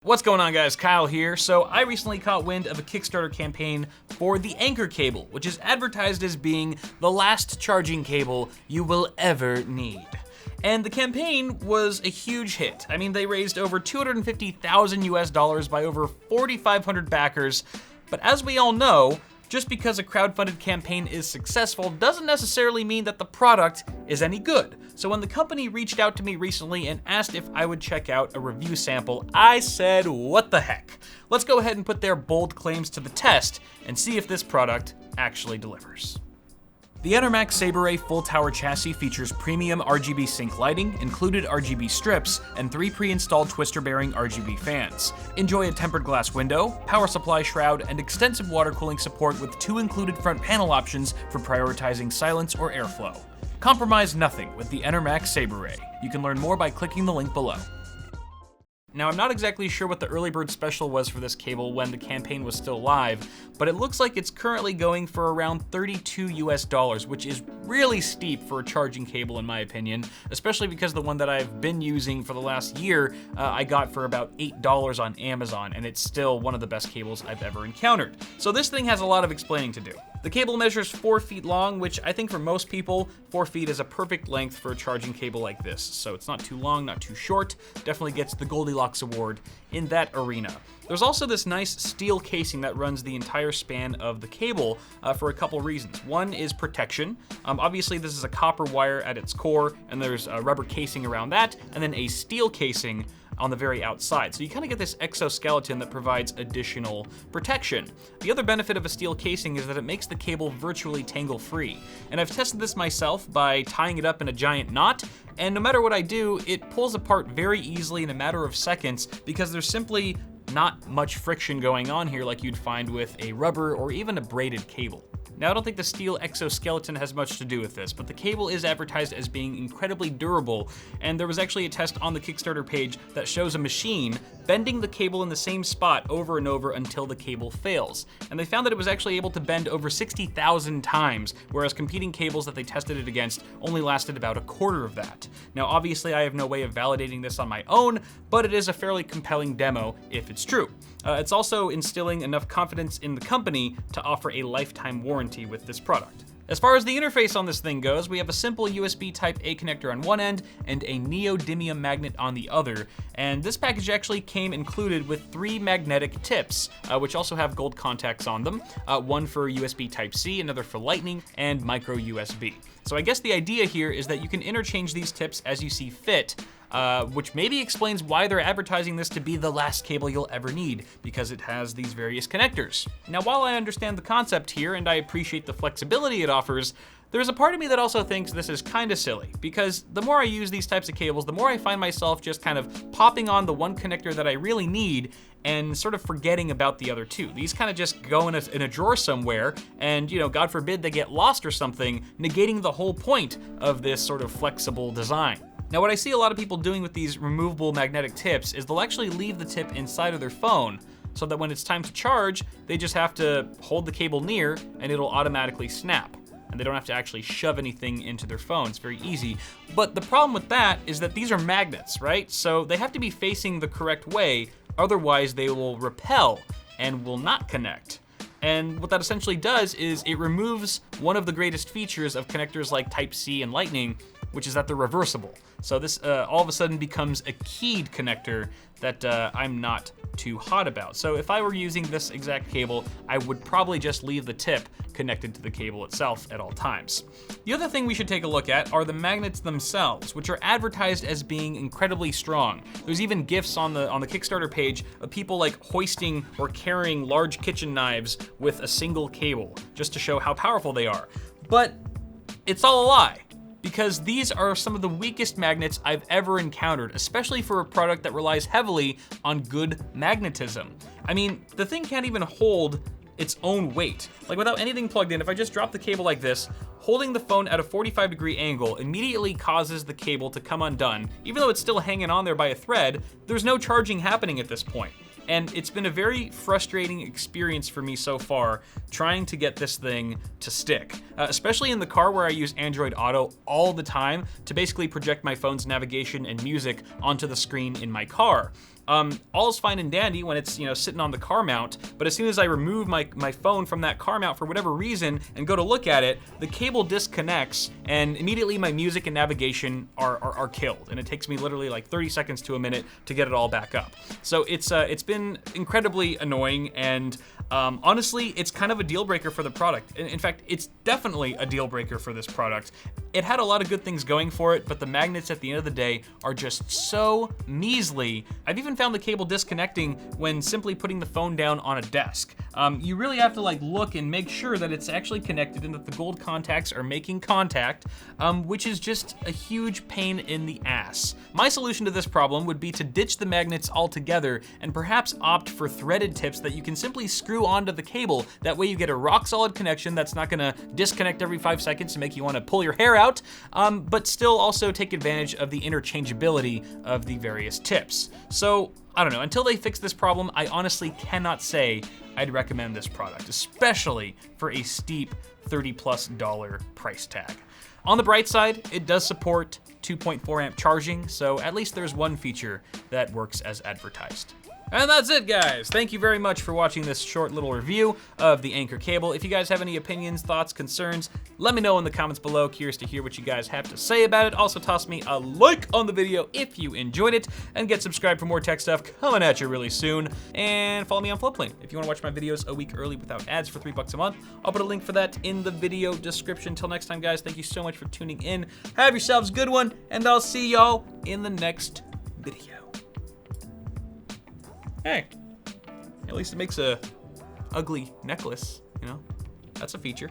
What's going on, guys? Kyle here. So I recently caught wind of a Kickstarter campaign for the Anchor cable, which is advertised as being the last charging cable you will ever need. And the campaign was a huge hit. I mean, they raised over $250,000 US by over 4,500 backers. But as we all know, just because a crowdfunded campaign is successful doesn't necessarily mean that the product is any good. So when the company reached out to me recently and asked if I would check out a review sample, I said, what the heck? Let's go ahead and put their bold claims to the test and see if this product actually delivers. The Enermax Sabre Ray full tower chassis features premium RGB sync lighting, included RGB strips, and 3 pre-installed twister-bearing RGB fans. Enjoy a tempered glass window, power supply shroud, and extensive water cooling support with 2 included front panel options for prioritizing silence or airflow. Compromise nothing with the Enermax Sabre Ray. You can learn more by clicking the link below. Now, I'm not exactly sure what the early bird special was for this cable when the campaign was still live, but it looks like it's currently going for around $32 US, which is really steep for a charging cable in my opinion, especially because the one that I've been using for the last year, I got for about $8 on Amazon, and it's still one of the best cables I've ever encountered. So this thing has a lot of explaining to do. The cable measures 4 feet long, which I think for most people, 4 feet is a perfect length for a charging cable like this. So it's not too long, not too short, definitely gets the Goldilocks award in that arena. There's also this nice steel casing that runs the entire span of the cable for a couple reasons. One is protection. Obviously this is a copper wire at its core, and there's a rubber casing around that, and then a steel casing on the very outside. So you kind of get this exoskeleton that provides additional protection. The other benefit of a steel casing is that it makes the cable virtually tangle-free. And I've tested this myself by tying it up in a giant knot, and no matter what I do, it pulls apart very easily in a matter of seconds because there's simply not much friction going on here like you'd find with a rubber or even a braided cable. Now, I don't think the steel exoskeleton has much to do with this, but the cable is advertised as being incredibly durable, and there was actually a test on the Kickstarter page that shows a machine bending the cable in the same spot over and over until the cable fails. And they found that it was actually able to bend over 60,000 times, whereas competing cables that they tested it against only lasted about a quarter of that. Now, obviously, I have no way of validating this on my own, but it is a fairly compelling demo if it's true. It's also instilling enough confidence in the company to offer a lifetime warranty with this product. As far as the interface on this thing goes, we have a simple USB Type-A connector on one end and a neodymium magnet on the other. And this package actually came included with 3 magnetic tips, which also have gold contacts on them. One for USB Type-C, another for Lightning, and micro USB. So I guess the idea here is that you can interchange these tips as you see fit, which maybe explains why they're advertising this to be the last cable you'll ever need, because it has these various connectors. Now, while I understand the concept here and I appreciate the flexibility it offers, there's a part of me that also thinks this is kind of silly, because the more I use these types of cables, the more I find myself just kind of popping on the one connector that I really need and sort of forgetting about the other 2. These kind of just go in a drawer somewhere, and, you know, God forbid they get lost or something, negating the whole point of this sort of flexible design. Now, what I see a lot of people doing with these removable magnetic tips is they'll actually leave the tip inside of their phone so that when it's time to charge, they just have to hold the cable near and it'll automatically snap. And they don't have to actually shove anything into their phone. It's very easy. But the problem with that is that these are magnets, right? So they have to be facing the correct way, otherwise they will repel and will not connect. And what that essentially does is it removes one of the greatest features of connectors like Type-C and Lightning, which is that they're reversible. So this all of a sudden becomes a keyed connector that I'm not too hot about. So if I were using this exact cable, I would probably just leave the tip connected to the cable itself at all times. The other thing we should take a look at are the magnets themselves, which are advertised as being incredibly strong. There's even GIFs on the Kickstarter page of people like hoisting or carrying large kitchen knives with a single cable, just to show how powerful they are. But it's all a lie, because these are some of the weakest magnets I've ever encountered, especially for a product that relies heavily on good magnetism. I mean, the thing can't even hold its own weight. Like, without anything plugged in, if I just drop the cable like this, holding the phone at a 45-degree angle immediately causes the cable to come undone. Even though it's still hanging on there by a thread, there's no charging happening at this point. And it's been a very frustrating experience for me so far trying to get this thing to stick, especially in the car where I use Android Auto all the time to basically project my phone's navigation and music onto the screen in my car. All's fine and dandy when it's, sitting on the car mount, but as soon as I remove my phone from that car mount for whatever reason and go to look at it, the cable disconnects and immediately my music and navigation are killed. And it takes me literally like 30 seconds to a minute to get it all back up. So it's been incredibly annoying, and honestly, it's kind of a deal breaker for the product. In fact, it's definitely a deal breaker for this product. It had a lot of good things going for it, but the magnets at the end of the day are just so measly. I've even found the cable disconnecting when simply putting the phone down on a desk. You really have to like look and make sure that it's actually connected and that the gold contacts are making contact, which is just a huge pain in the ass. My solution to this problem would be to ditch the magnets altogether and perhaps opt for threaded tips that you can simply screw onto the cable. That way you get a rock solid connection that's not gonna disconnect every 5 seconds to make you wanna pull your hair out, but still also take advantage of the interchangeability of the various tips. So, I don't know, until they fix this problem, I honestly cannot say I'd recommend this product, especially for a steep $30+ price tag. On the bright side, it does support 2.4 amp charging, so at least there's one feature that works as advertised. And that's it, guys. Thank you very much for watching this short little review of the Anker cable. If you guys have any opinions, thoughts, concerns, let me know in the comments below. Curious to hear what you guys have to say about it. Also, toss me a like on the video if you enjoyed it, and get subscribed for more tech stuff coming at you really soon. And follow me on FLOATPLANE if you want to watch my videos a week early without ads for $3 a month. I'll put a link for that in the video description. Until next time, guys, thank you so much for tuning in. Have yourselves a good one, and I'll see y'all in the next video. Hey, at least it makes a ugly necklace, That's a feature.